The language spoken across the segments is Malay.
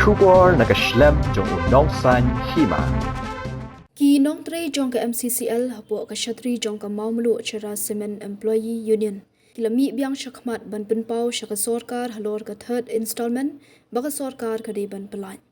Shubor nakaslem jong unong san hima. Ki nong tre jong ka MCCL hapo ka shatri jong ka maumlu chara cement employee union kilami biang shakmat ban pinpau shaka sarkar halor ka third installment baka sarkar ka de ban pelai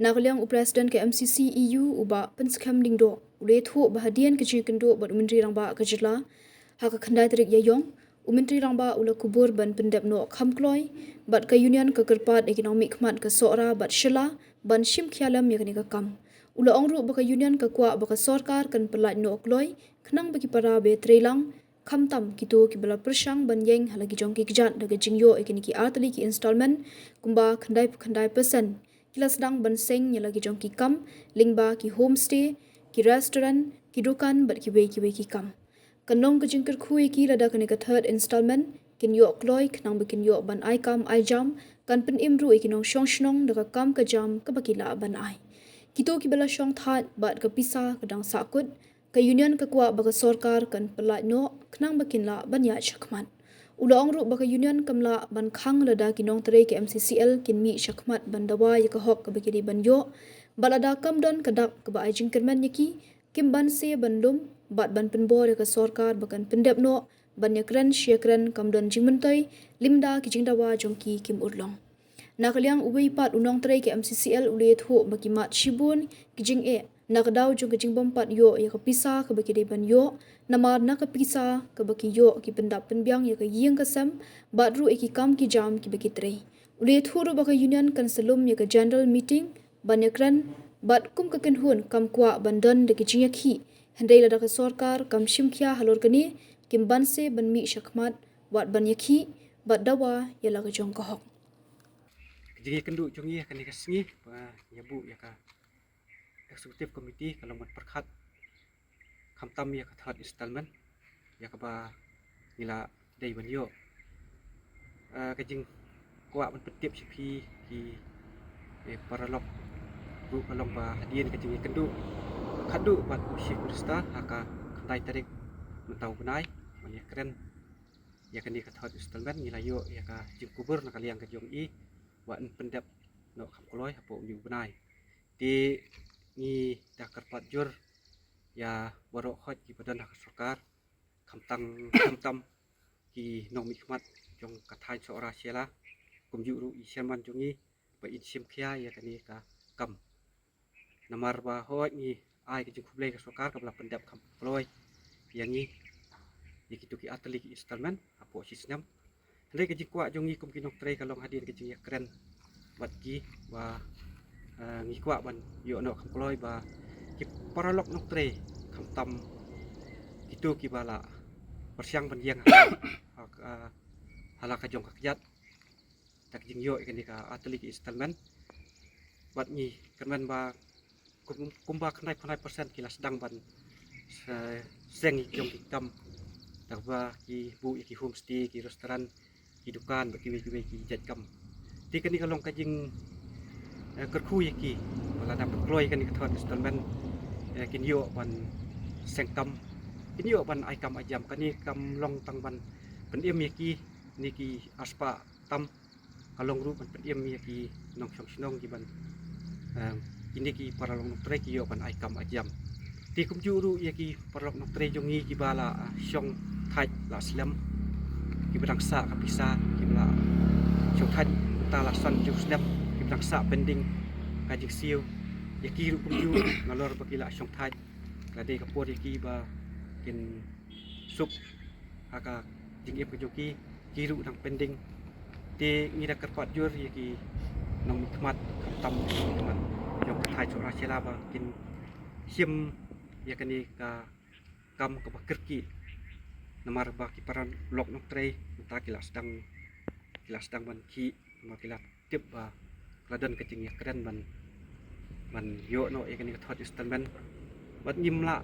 naglyang president ka MCC EU uba penskam dingdo ule thu bahadian ka chi kendo bat menteri rangba ka jila haka khandai tarik yayong menteri rangba ula kubur ban pendep no khamkloi bat ka union ka kerpat ekonomi khmat ka sora bat shila ban shim khialam yakni ka kam ula ongru baka union ka kwa baka sarkar kan pelat no okloi khnang baki para be trelang khamtam kito ki bala persang ban yeng halagi jong ki kjat daga jingyo ekini ki artali ki installment kumba khandai persen kila sedang ban seng lagi jong ki kam lingba ki homestay ki restaurant ki dukan bat ki we ki kam kanong ka jingker khui ki lada kan ka third installment kin yo okloi khnang bakin yo ban ai kam ai jam kan pen imru ekinong shong shnong daga kam ka jam ka bakila ban ai Kito ki bala syong that bat ka pisa kadang sakut ka union ka kwa baka sarkar kan pelat no knang bakin la banya shakmat ula ongru baka union kamla ban khang lada kinong tere ke MCCL kin mi shakmat ban dawa ya ka hok ka bakiri ban yo balada kam don kadak ka ba ajing kerman yaki kim ban se bandum bat ban penbor ka sarkar bakan pendep no ban yakran syakran kam don jingmentoi limda ki jingdawa jongki kim urlong Nakaliang uwi pat unong tray ke MCCL ulit ho bakimat shibun kijing nakadaw jong kijing bompat yo ya kapisa ka baki ban yo namar na kapisa ka baki yo ki pendap penbiang ya ka ying kasam badru eki kam ki jam ki baki tray ulit ho ro baka union kan selum ya ka general meeting banyakran bad kum ka kenhun kam kwa bandan de kijing yakhi hendai lada ka sarkar kam shimkhia halor kani kim banse ban mi shakmat wat ban yakhi bad dawa ya la ka jong ka hok Jadi kendu jungi akan dikasih nyabu ya ka eksekutif komiti kalau mat perkhat kamtam ya ka third installment ya ka ba nila dai banyo kajing kwa man petip sipi ki paralog bu kalong ba hadien kajing kendu khadu bat usi kursta haka khandai tarik mentau benai man ya keren ya kan di ka third installment nila yo ya ka jing kubur nakaliang ka jong i wan pendap no khamkoloi hapo yu benai di ni dakar patjur ya borok khot ki badan hak sarkar khamtam ki nong mikmat jong kathai sora siala kum yu ru isyaman jongi ba insim khia ya kani ka kam namar ba hot ni ai ki jukuble ka sarkar ka bla pendap khamkoloi piangi iki tuki atli ki installment hapo sisnam Lei ke jikwa jongi kum kinok tray kalong hadir ke jing keren bat ki ba ngikwa ban yo no khamkloi ba ki paralok nok tray khamtam itu ki bala persiang ban yang hala ka jong ka kyat tak jing yo ikani ka atli ki installment bat ni kerman ba kumba khnai 100% kila sedang ban seng jong kam tak ba ki bu ki homestay ki restoran hidupan bagi ki jat kam ti kan kalong kajing kerku yaki wala dapat kloy kan ka thot installment kin yo ban sengkam kin yo ban ai kam ajam kani kam long tang ban pendiem yaki niki aspa tam kalong ru ban pendiem yaki nong song snong ki ban ini ki para long tre ki yo ban ai kam ajam ti kum juru yaki para long tre jongi ki bala syong thai la slam ki berangsa kapisa ki bala syokhan tala san ju snap ki berangsa pending kajik siu ya ki ru kumju ngalor bakila syong thai lade kapor ki ba kin sup aka jing ep joki ki ru nang pending te ngira kerpat jur ya ki nong khmat tam khmat jong thai chora sela ba kin sim ya kani ka kam ka bakirki namar ba ki paran lok nok tray ta kilas dang ban ki makila tip ba ladan kecing ya keren ban yo no ekani ka thot installment bat nyimla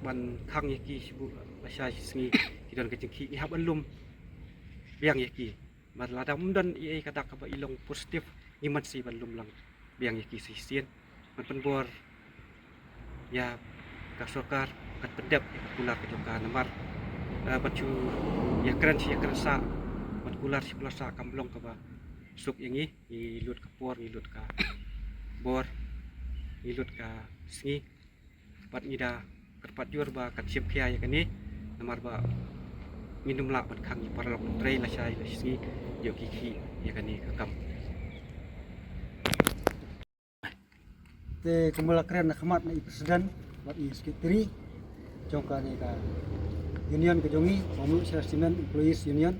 ban khang ya ki sibu basha singi kidan kecing ki ha ban lum biang ya ki ban ladam dan i kadak ka ba ilong positif nyiman si ban lum lang biang ya ki sisien ban penbor ya ka sarkar kat pedap ya pular ke joka namar baju ya keren sih ya keren sa bat kular si kular sa kamblong ka ba suk yangi i lut kapor i lut ka bor ilut ka singi bat ngida kerpat jur ba kat siap kia ya kani namar ba minum la bat khang para lok trei la sai la singi yo kiki ya kani ka kam te kumula keren na khamat na presiden bat i sekretari jongka ni ka union ke jongi mamu cement employees union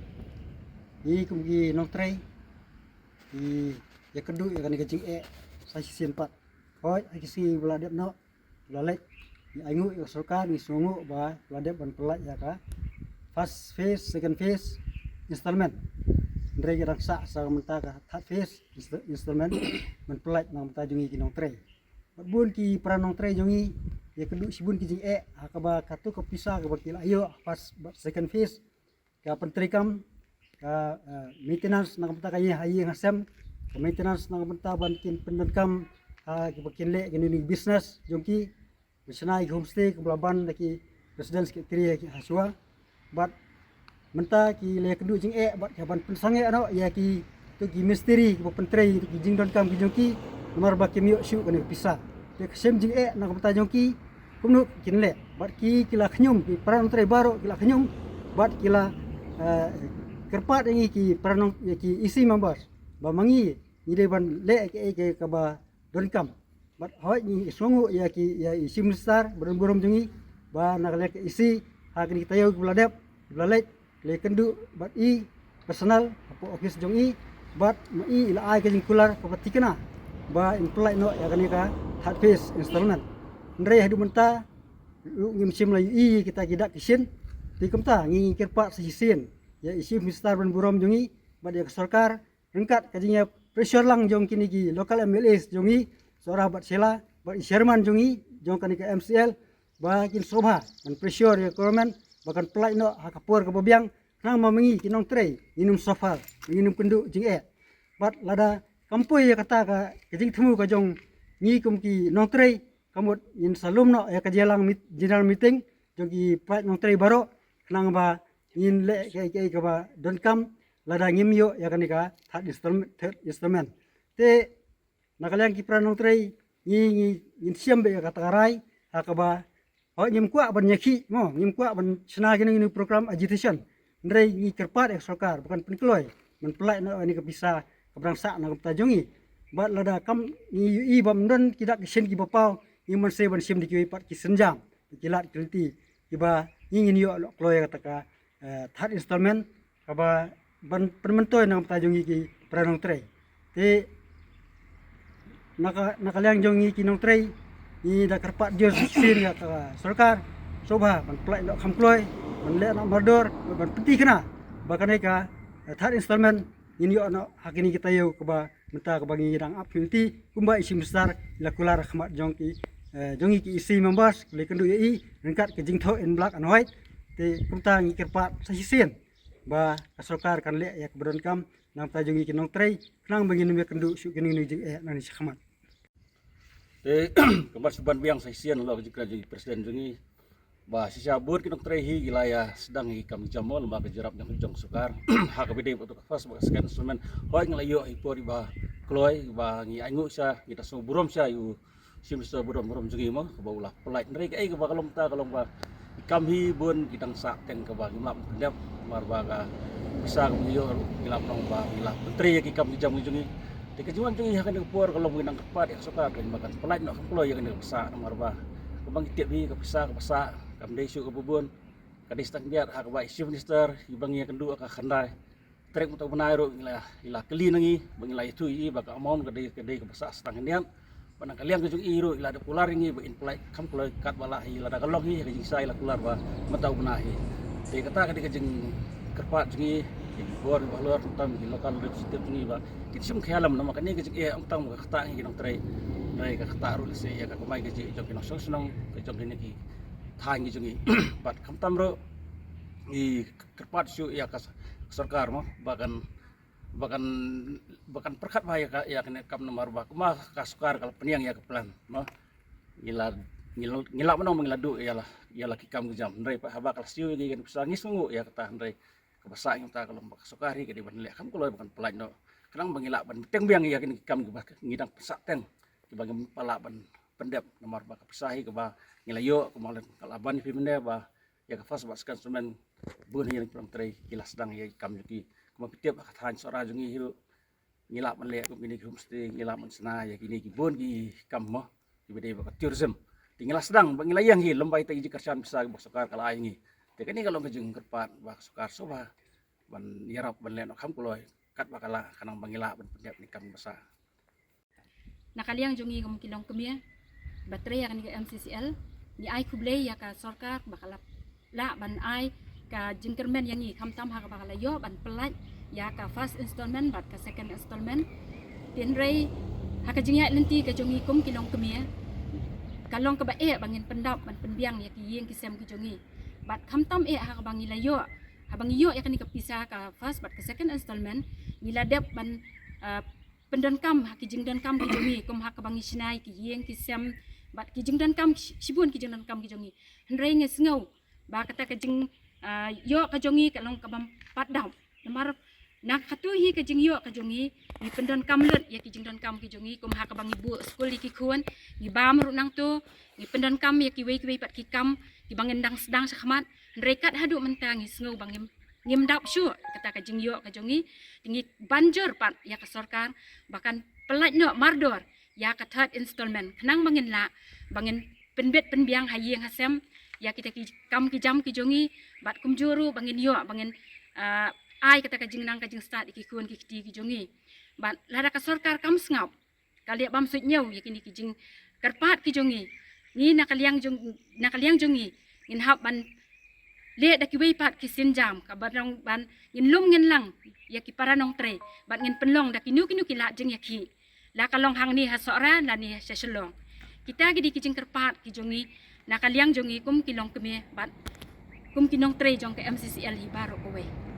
i kumgi nong trei i ya kedu ya kan ke jing sai sien pat hoi ai si bula dep no bula lek ni aingu ya sarkar ni sungu ba bula dep ban pelak ya ka first phase second phase installment ndre ga raksa sa menta ka third phase installment man pelak nang menta jongi ki nong trei bun ki pranong trei jongi ya kedu sibun ki jing akaba katu ke pisah ke berkila ayo pas second phase ka pentrikam ka maintenance nang menta kaya hayi ngasem ka maintenance nang menta ban kin pendenkam ha ki bakin le gini business jongki bisnai homestay ke belaban ki presiden sekretari ki haswa bat menta ki le kedu jing bat ka ban pensange ano ya ki tu ki misteri ki pentrei ki jing donkam ki jongki nomor bakim yo shu kan pisah te kesem jing nang menta jongki kumnu kinle bat ki kila khnyum ki paran tre baro kila khnyum bat kila kerpat ini ki paranong ki isi members ba mangi ide ban le ke ka ba donkam bat hoi ni songu ya ki ya isi besar berum jengi ba nak le ke isi ha ki tayo buladep bulalek le kendu bat i personal apo office jong i bat mai ila ai ke jing kular ko patikena ba imply no ya kan ka third phase installment ndre hadu menta ngim sim lai i kita kidak kisin ti kamta ngi kerpa sisin ya isi mistar ban burom jongi bad ya sarkar rengkat kajinya pressure lang jong kini ki local MLAs jongi sora bat sela bat chairman jongi jong kan ke MCL ba kin sobha dan pressure ya government bahkan pelai no hakapur ke bobiang nang mamangi kinong trei inum sofal inum kendu jing bat lada kampoi ya kata ka kajing themu ka jong ngi kum ki nong trei kamut in salum no ya kajelang general meeting jogi pat nong trei baro nang ba in le ke ka ba don kam lada ngim yo ya kanika third instrument te nakalang ki pranong trei ngi in siam be ya kata rai hakaba ho nyim kwa ban nyaki mo nyim kwa ban sna gini program agitation ndrei ngi kerpat ek sarkar bukan penkloi men pelai no ni ka bisa kebrangsa na ka jongi bat lada kam ni i bam don kidak kisen ki bapau iman se ban sim dikui pat ki senjam kilat kilti kiba ingin yo kloy kata ka third installment kaba ban permentoy nang tajongi ki pranong trei te nakalyang jongi ki nong trei ni da karpat dia sin ya ka sarkar sobha ban plai no khamkloy ban le na mardor ban peti kena bakane ka third installment ini yo no hakini kita yo kaba menta ka bangi dang apilti kumba isi besar la kular khmat jongki jongi ki isi members le kendu i rengkat ke jingtho in black and white te kumta ngi kerpat sasisen ba sarkar kan le ya keberon kam nang ta jongi ki nong trei nang bangi nume kendu su kini ni jing nang ni khmat te kamar suban biang sasisen lo jikra jadi presiden jongi ba sisa bur ki nong trei hi gilaya sedang hi kam jamol ma kejarap yang jong sukar ha ka bide untuk fas ba scan instrument hoi nglayo hi pori ba kloy ba ngi aingu sa kita so burom sa yu sim sa burom jongi mo ka ba ulah pelai ndrei ka ba kalom ta kalom ba kam hi bun kitang sa teng ka ba ngilap ndep mar ba ka bisa yo ngilap nong ba ngilap menteri ki kam jam jongi te ka juan jongi ha ka por kalom nginang kepat ya sukar kan makan pelai no kloy ya kan sa mar ba kabang tiap hi ka pasa kam desu ka bubun ka distak dia ha ka ba chief minister ibang ya kendu ka khandai trek untuk benairo ila keli nangi bangila itu i baka amom ka de ka pasa stang nian panang kaliang kejung iro ila da pular ngi ba in play kam kulai kat bala ila da kalong hi kejing sai ila kular ba matau benahi te kata ka kejing kerpat jungi bor balor tam di lokal legislatif ngi ba kitsum khalam nama kani kejing tang ka kata ngi nong trei ka kata ru se ya ka kumai kejing jong kinong sonong kejong ni ki thai ngi jungi bat kam tam ro i kerpat su ya ka sarkar mo bahkan perkat bahaya ya kena kam nomor bah kuma kasukar kalau peniang ya ke plan no ngila menong mengiladu ialah kikam jam ndai pak haba kalau siu gi kan bisa ngisungu ya kata ndai kebasa yang ta kalau kasukari ke di ban le kam kulo bukan pelan no kenang mengila ban teng biang ya kini kikam ngidang pesak teng bagi pala ban pendep nomor ba kapesahi ke ba ngilayo kemalan kalaban fi mende ba ya ka fas ba sekan semen bun yang kurang trai kilas dang ya kam juki kuma pitiap ka than sora jungi hil ngilap man le ko ini mesti ngilap man sena ya kini ki bun ki kam mo ki bede ba tourism tinggal sedang ba ngilayang hi lembay ta iji kerjaan bisa ba sokar kala ini te kani kalau ngejeng kerpat ba sokar so ba ban yarap ban le no kam kuloy kat bakala kanang bangila ban pendep ni kam basa nakaliang jongi kum kilong kemia baterai akan ke MCCL ni ai kublei ya ka sarkar bakala la ban ai ka jingkermen yang ni kam tam ha bakala yo ban pelat ya ka first installment bat ka second installment tin rei ha ka jingya lenti ka jongi kum kilong kemia kalong ka ba bangin pendap ban penbiang ya ki yeng ki sem ki jongi bat kam tam ha ka bangila yo ha bangiyo ya kan ka pisah ka first bat ka second installment niladep ban pendan kam ha kijing dan kam kijongi kum ha kabangi sinai ki yeng ki sem bat kijing dan kam sibun kijing dan kam kijongi hendrei nge sngau ba kata kijing yo kajongi kalong kabam padam namar nak khatuhi kijing yo kajongi ni pendan kam let ya kijing dan kam kijongi kum ha kabangi bu skul ki kuan ni bam ru nang tu ni pendan kam ya ki wei pat ki kam ki bangin dang sedang sakhmat hendrei kat hadu mentang sngau bangim ngimdap syu kata kajing yo kajongi tinggi banjur pat ya ka sarkar bahkan pelat no mardor ya ka third installment kenang bangin la bangin penbet penbiang hayeng hasem ya kita kam ki jam ki jongi bat kumjuru bangin yo bangin ai kata kajing nang kajing start ki kun ki ti ki jongi bat lada ka sarkar kam sngap kali bam sut nyau ya kini kijing karpat ki jongi ni nakaliang jongi in hab ban le da ki wei pat ki sinjam ka barang ban ngin lum ngin lang ya ki para nong tre bat ngin penlong da ki nu ki la jeng ya ki la kalong hang ni ha sora la ni sa selong kita gi di kijing kerpat ki jongi nakaliang jongi kum kilong keme bat kum kinong tre jong ke MCCL hi baro ko we